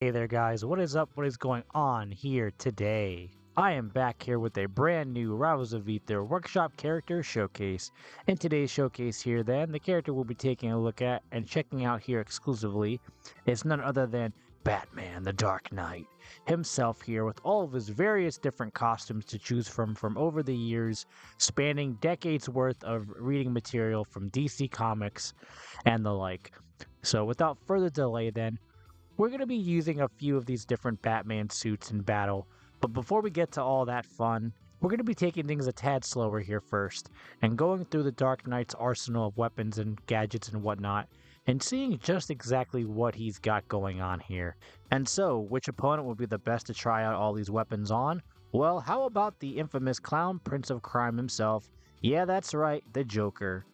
Hey there, guys. What is up? What is going on here today? I am back here with a brand new Rivals of Aether Workshop Character Showcase. In today's showcase here, then, the character we'll be taking a look at and checking out here exclusively is none other than Batman the Dark Knight himself here, with all of his various different costumes to choose from over the years, spanning decades worth of reading material from DC Comics and the like. So without further delay then, we're going to be using a few of these different Batman suits in battle, but before we get to all that fun, we're going to be taking things a tad slower here first, and going through the Dark Knight's arsenal of weapons and gadgets and whatnot, and seeing just exactly what he's got going on here. And so, which opponent would be the best to try out all these weapons on? Well, how about the infamous Clown Prince of Crime himself? Yeah, that's right, the Joker.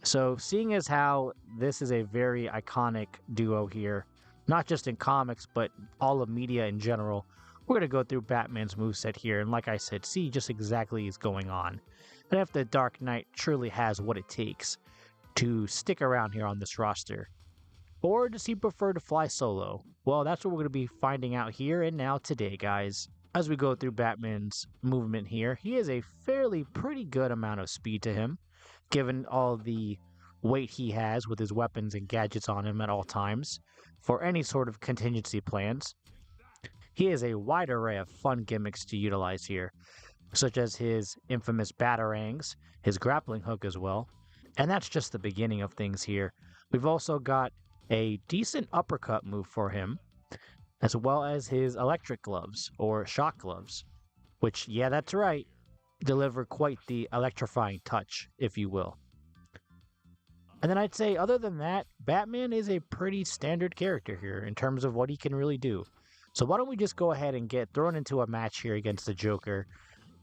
So, seeing as how this is a very iconic duo here, not just in comics, but all of media in general, we're going to go through Batman's moveset here, and like I said, see just exactly what's going on. And if the Dark Knight truly has what it takes to stick around here on this roster. Or does he prefer to fly solo? Well, that's what we're going to be finding out here and now today, guys. As we go through Batman's movement here, he has a fairly pretty good amount of speed to him, given all the weight he has with his weapons and gadgets on him at all times for any sort of contingency plans. He has a wide array of fun gimmicks to utilize here, such as his infamous batarangs, his grappling hook as well, and that's just the beginning of things here. We've also got a decent uppercut move for him, as well as his electric gloves, or shock gloves, which, yeah, that's right, deliver quite the electrifying touch, if you will. And then I'd say, other than that, Batman is a pretty standard character here in terms of what he can really do. So why don't we just go ahead and get thrown into a match here against the Joker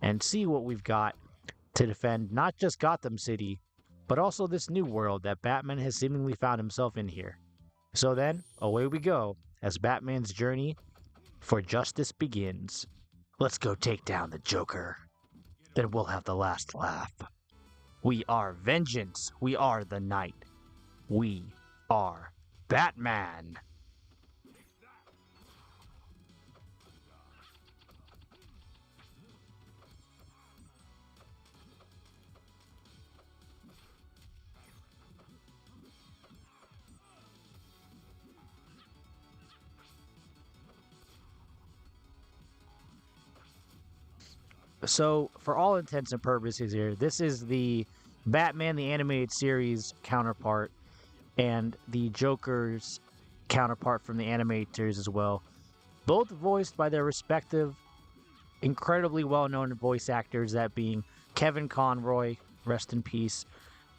and see what we've got to defend not just Gotham City, but also this new world that Batman has seemingly found himself in here. So then, away we go as Batman's journey for justice begins. Let's go take down the Joker. Then we'll have the last laugh. We are vengeance. We are the night. We are Batman. So, for all intents and purposes here, this is the Batman the Animated Series counterpart and the Joker's counterpart from the animated series as well. Both voiced by their respective incredibly well-known voice actors, that being Kevin Conroy, rest in peace,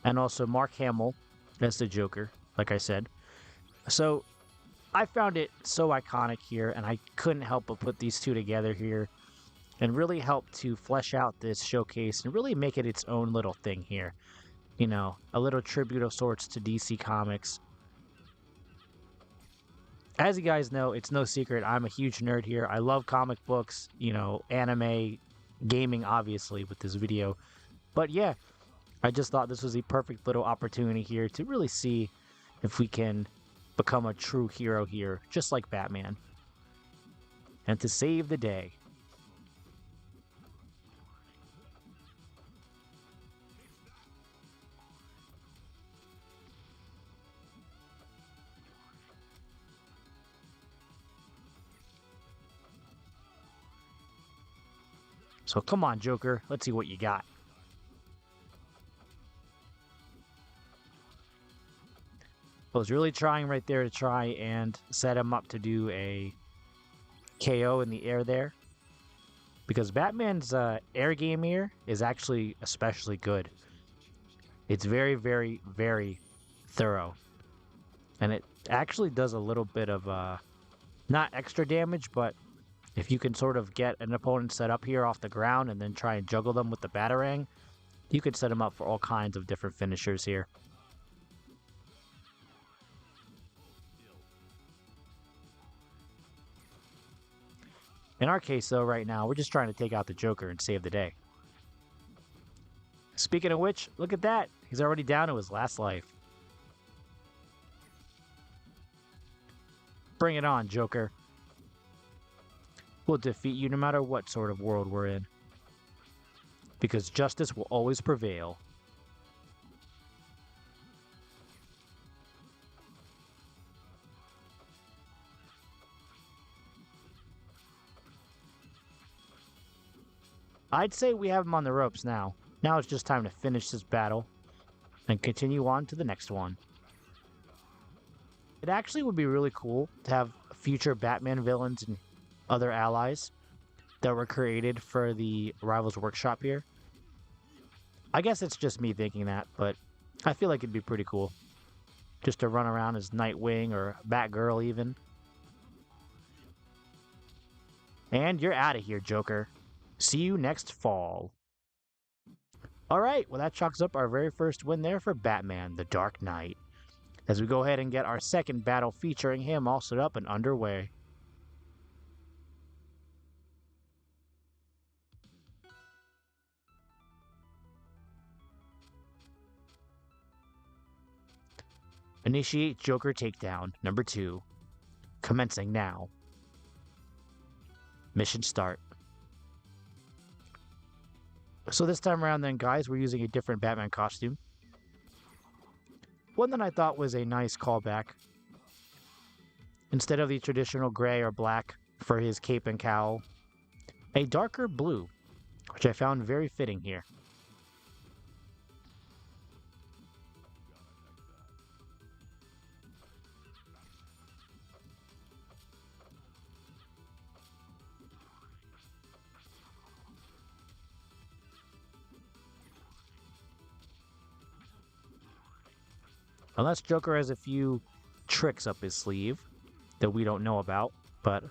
and also Mark Hamill as the Joker, like I said. So, I found it so iconic here, and I couldn't help but put these two together here and really help to flesh out this showcase and really make it its own little thing here. You know, a little tribute of sorts to DC Comics. As you guys know, it's no secret, I'm a huge nerd here. I love comic books, you know, anime, gaming, obviously, with this video. But yeah, I just thought this was a perfect little opportunity here to really see if we can become a true hero here, just like Batman. And to save the day. So come on, Joker, let's see what you got. I was really trying right there to try and set him up to do a KO in the air there, because Batman's air game here is actually especially good. It's very, very, very thorough. And it actually does a little bit of, not extra damage, but if you can sort of get an opponent set up here off the ground and then try and juggle them with the Batarang, you could set them up for all kinds of different finishers here. In our case, though, right now, we're just trying to take out the Joker and save the day. Speaking of which, look at that. He's already down to his last life. Bring it on, Joker. will defeat you no matter what sort of world we're in. Because justice will always prevail. I'd say we have him on the ropes now. Now it's just time to finish this battle and continue on to the next one. It actually would be really cool to have future Batman villains and other allies that were created for the Rivals Workshop here. I guess it's just me thinking that, but I feel like it'd be pretty cool. Just to run around as Nightwing or Batgirl even. And you're out of here, Joker. See you next fall. Alright, well that chalks up our very first win there for Batman, the Dark Knight. As we go ahead and get our second battle featuring him all set up and underway. Initiate Joker takedown, number 2. Commencing now. Mission start. So this time around then, guys, we're using a different Batman costume. One that I thought was a nice callback. Instead of the traditional gray or black for his cape and cowl, a darker blue, which I found very fitting here. Unless Joker has a few tricks up his sleeve that we don't know about, but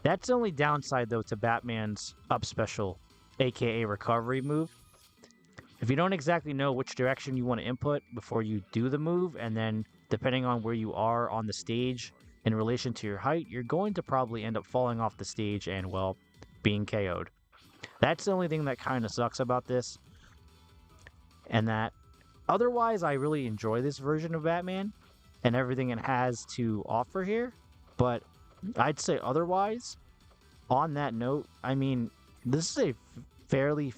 that's the only downside though to Batman's up special, aka recovery move. If you don't exactly know which direction you want to input before you do the move, and then depending on where you are on the stage in relation to your height, you're going to probably end up falling off the stage and, well, being KO'd. That's the only thing that kind of sucks about this. And that, otherwise, I really enjoy this version of Batman and everything it has to offer here. But I'd say otherwise, on that note, I mean, this is a fairly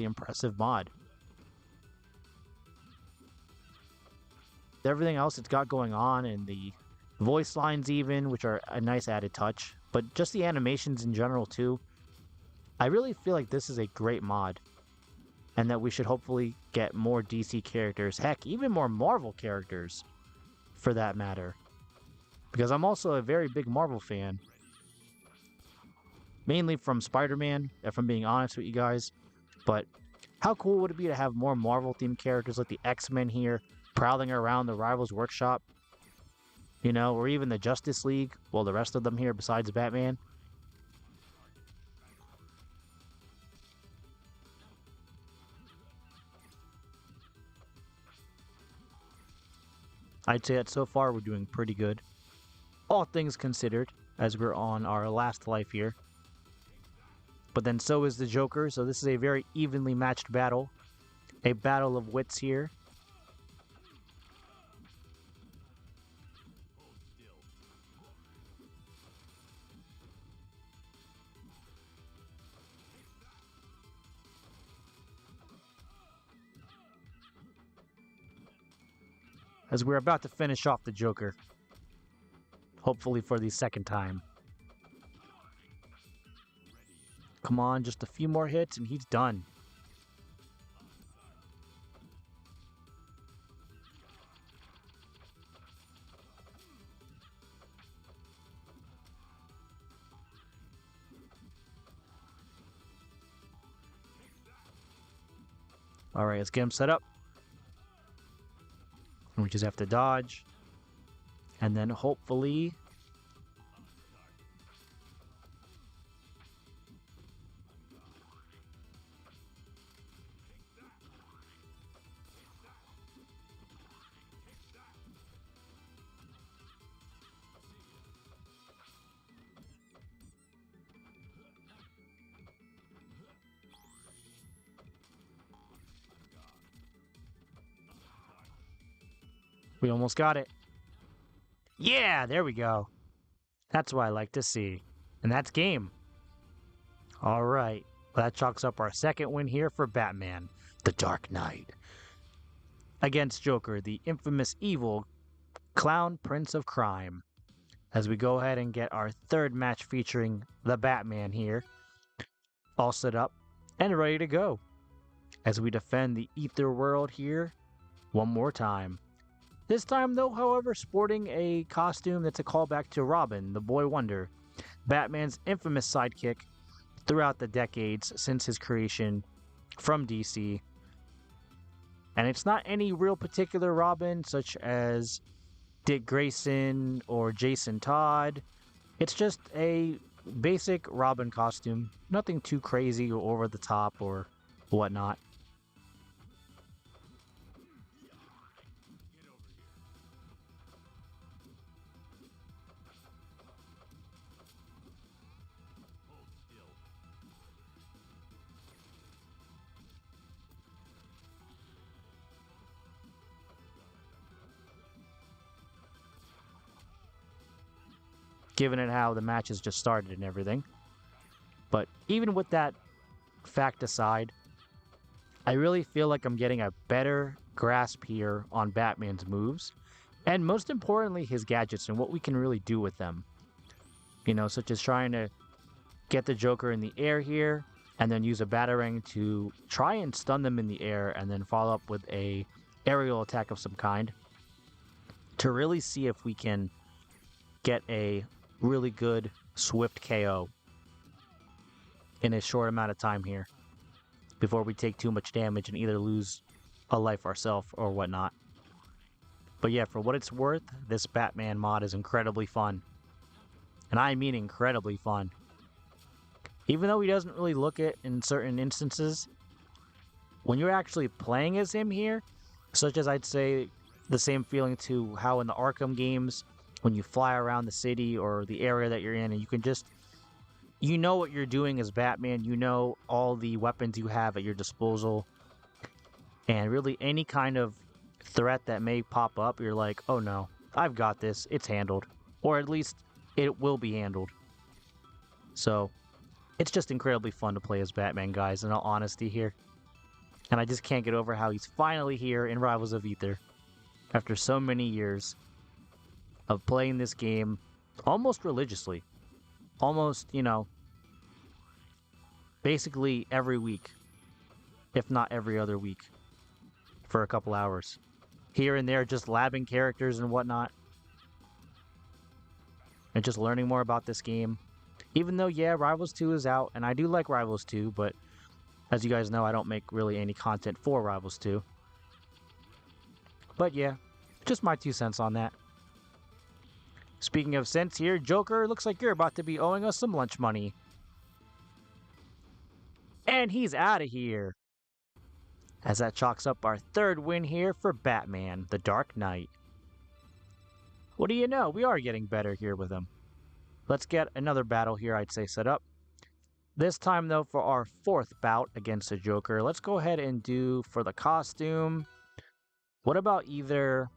impressive mod. Everything else it's got going on, and the voice lines even, which are a nice added touch, but just the animations in general too. I really feel like this is a great mod, and that we should hopefully get more DC characters, heck, even more Marvel characters, for that matter. Because I'm also a very big Marvel fan. Mainly from Spider-Man, if I'm being honest with you guys. But how cool would it be to have more Marvel-themed characters like the X-Men here, prowling around the Rivals Workshop? You know, or even the Justice League, well, the rest of them here besides Batman. I'd say that so far we're doing pretty good. All things considered, as we're on our last life here. But then so is the Joker, so this is a very evenly matched battle. A battle of wits here. As we're about to finish off the Joker. Hopefully for the second time. Come on, just a few more hits and he's done. Alright, let's get him set up. We just have to dodge. And then hopefully... We almost got it. Yeah, there we go. That's what I like to see. And that's game. All right. Well, that chalks up our second win here for Batman, the Dark Knight. Against Joker, the infamous evil clown prince of crime. As we go ahead and get our third match featuring the Batman here. All set up and ready to go. As we defend the Aether world here one more time. This time though, however, sporting a costume that's a callback to Robin, the Boy Wonder, Batman's infamous sidekick throughout the decades since his creation from DC. And it's not any real particular Robin, such as Dick Grayson or Jason Todd. It's just a basic Robin costume. Nothing too crazy or over the top or whatnot. Given it how the match has just started and everything. But even with that fact aside, I really feel like I'm getting a better grasp here on Batman's moves, and most importantly, his gadgets and what we can really do with them. You know, such as trying to get the Joker in the air here, and then use a Batarang to try and stun them in the air, and then follow up with a aerial attack of some kind, to really see if we can get a really good, swift KO in a short amount of time here before we take too much damage and either lose a life ourselves or whatnot. But yeah, for what it's worth, this Batman mod is incredibly fun. And I mean incredibly fun. Even though he doesn't really look it in certain instances, when you're actually playing as him here, such as I'd say the same feeling to how in the Arkham games, when you fly around the city or the area that you're in, and you can just, you know what you're doing as Batman, you know all the weapons you have at your disposal, and really any kind of threat that may pop up, you're like, oh no, I've got this, it's handled, or at least it will be handled. So it's just incredibly fun to play as Batman, guys, in all honesty here. And I just can't get over how he's finally here in Rivals of Aether after so many years of playing this game almost religiously. Almost, you know, basically every week, if not every other week, for a couple hours. Here and there, just labbing characters and whatnot. And just learning more about this game. Even though, yeah, Rivals 2 is out, and I do like Rivals 2, but as you guys know, I don't make really any content for Rivals 2. But yeah, just my 2 cents on that. Speaking of cents here, Joker, looks like you're about to be owing us some lunch money. And he's out of here. As that chalks up our third win here for Batman, the Dark Knight. What do you know? We are getting better here with him. Let's get another battle here, I'd say, set up. This time, though, for our fourth bout against the Joker, let's go ahead and do, for the costume, what about either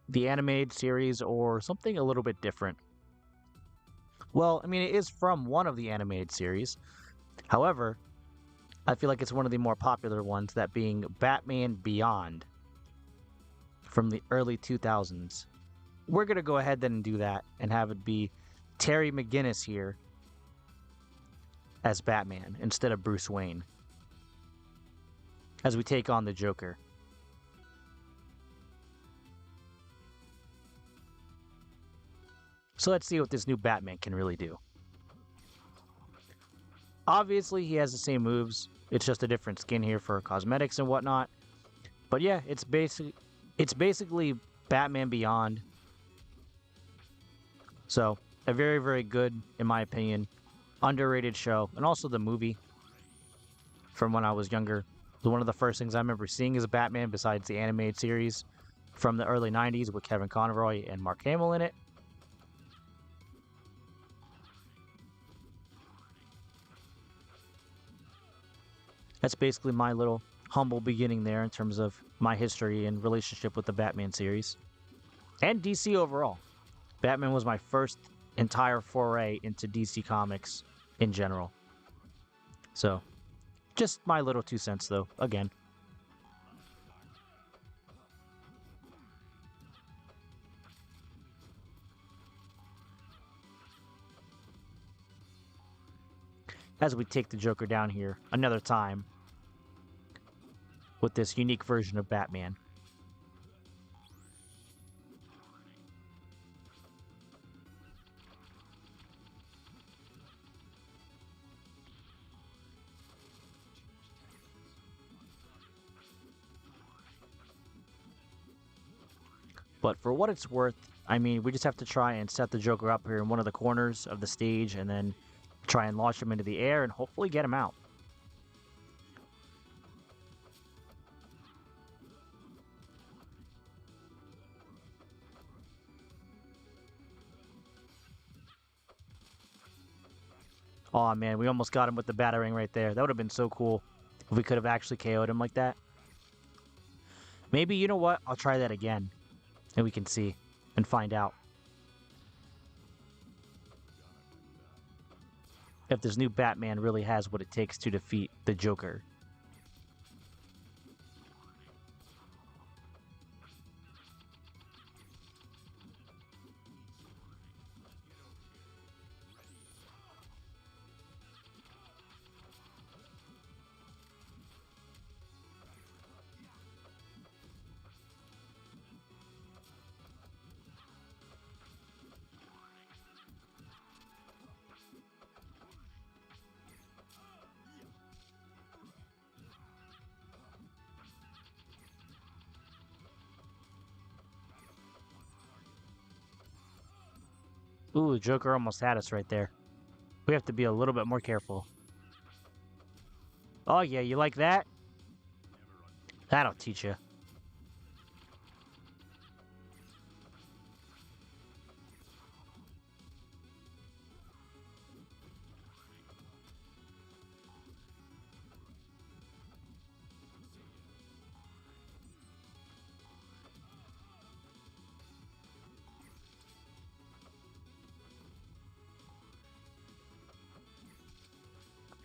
the animated series or something a little bit different? Well, I mean, it is from one of the animated series. However, I feel like it's one of the more popular ones, that being Batman Beyond from the early 2000s. We're going to go ahead then and do that and have it be Terry McGinnis here as Batman instead of Bruce Wayne as we take on the Joker. So let's see what this new Batman can really do. Obviously, he has the same moves. It's just a different skin here for cosmetics and whatnot. But yeah, it's basically Batman Beyond. So, a very, very good, in my opinion, underrated show. And also the movie from when I was younger. One of the first things I remember seeing as a Batman, besides the animated series from the early 90s with Kevin Conroy and Mark Hamill in it. That's basically my little humble beginning there in terms of my history and relationship with the Batman series and DC overall. Batman was my first entire foray into DC Comics in general. So, just my little 2 cents though, again. As we take the Joker down here another time with this unique version of Batman. But for what it's worth, I mean, we just have to try and set the Joker up here in one of the corners of the stage and then try and launch him into the air and hopefully get him out. Oh man, we almost got him with the battering right there. That would have been so cool if we could have actually KO'd him like that. Maybe, you know what? I'll try that again. And we can see and find out if this new Batman really has what it takes to defeat the Joker. Ooh, the Joker almost had us right there. We have to be a little bit more careful. Oh yeah, you like that? That'll teach you.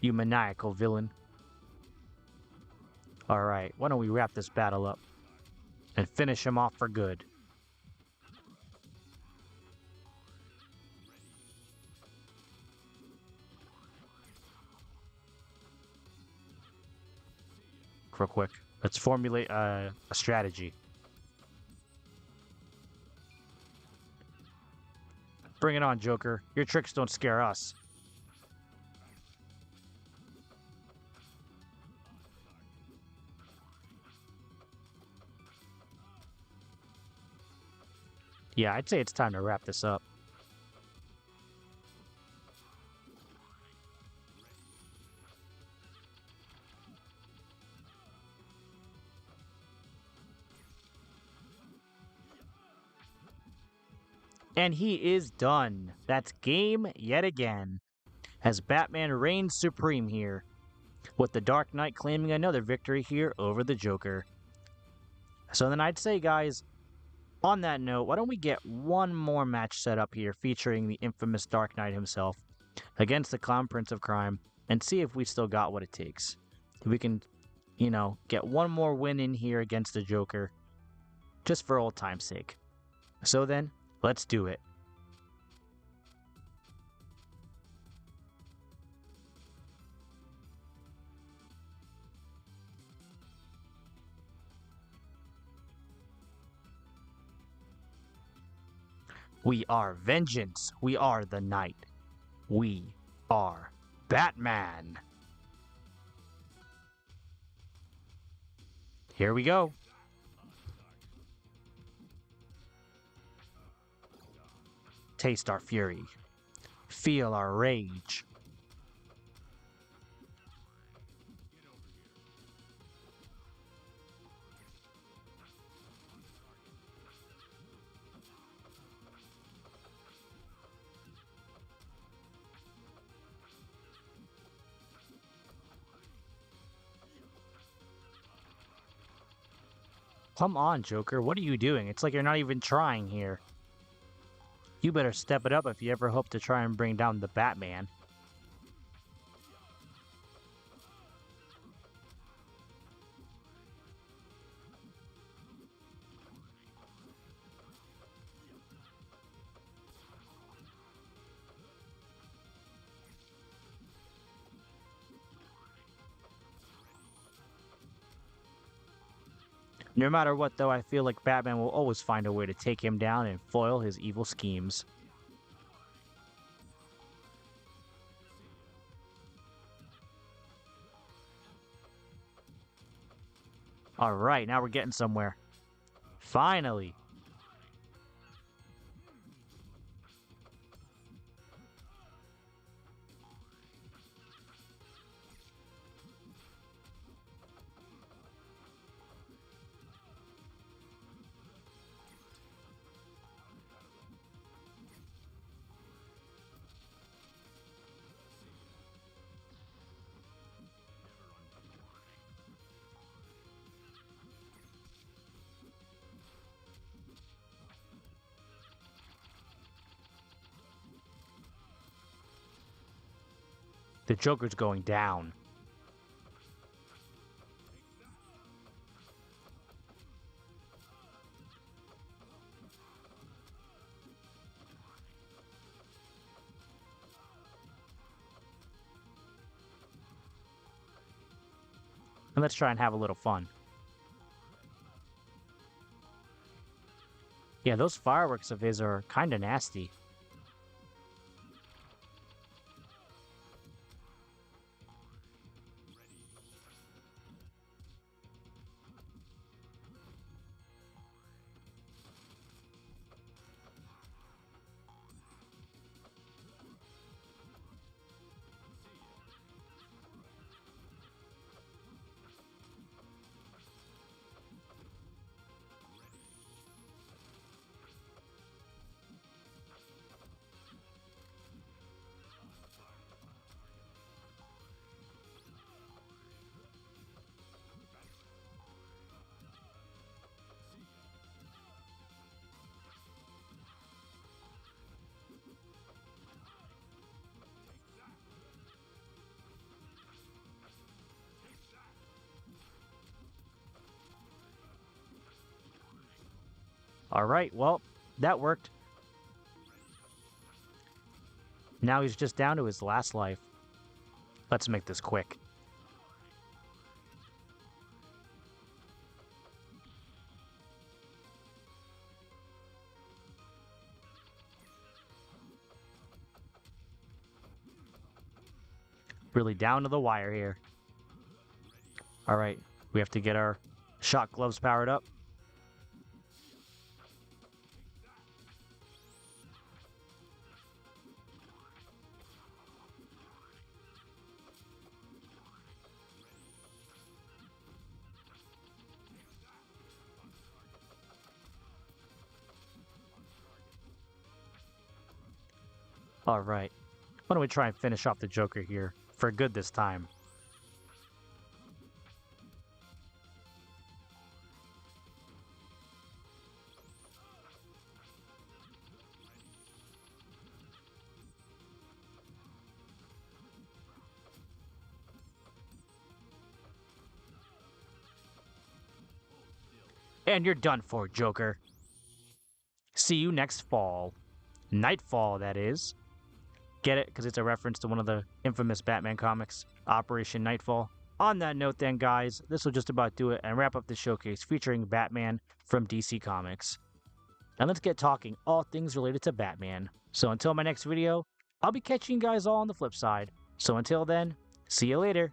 You maniacal villain. Alright, why don't we wrap this battle up and finish him off for good. Real quick, let's formulate a strategy. Bring it on, Joker. Your tricks don't scare us. Yeah, I'd say it's time to wrap this up. And he is done. That's game yet again, as Batman reigns supreme here, with the Dark Knight claiming another victory here over the Joker. So then I'd say, guys, on that note, why don't we get one more match set up here featuring the infamous Dark Knight himself against the Clown Prince of Crime and see if we still got what it takes. If we can, you know, get one more win in here against the Joker, just for old time's sake. So then, let's do it. We are vengeance. We are the night. We are Batman. Here we go. Taste our fury. Feel our rage. Come on, Joker, what are you doing? It's like you're not even trying here. You better step it up if you ever hope to try and bring down the Batman. No matter what, though, I feel like Batman will always find a way to take him down and foil his evil schemes. Alright, now we're getting somewhere. Finally! The Joker's going down. And let's try and have a little fun. Yeah, those fireworks of his are kinda nasty. Alright, well, that worked. Now he's just down to his last life. Let's make this quick. Really down to the wire here. Alright, we have to get our shock gloves powered up. Alright, why don't we try and finish off the Joker here, for good this time. And you're done for, Joker. See you next fall. Nightfall, that is. Get it? Because it's a reference to one of the infamous Batman comics, Operation Nightfall. On that note then, guys, this will just about do it and wrap up the showcase featuring Batman from DC Comics. Now let's get talking all things related to Batman. So until my next video, I'll be catching you guys all on the flip side. So until then, see you later.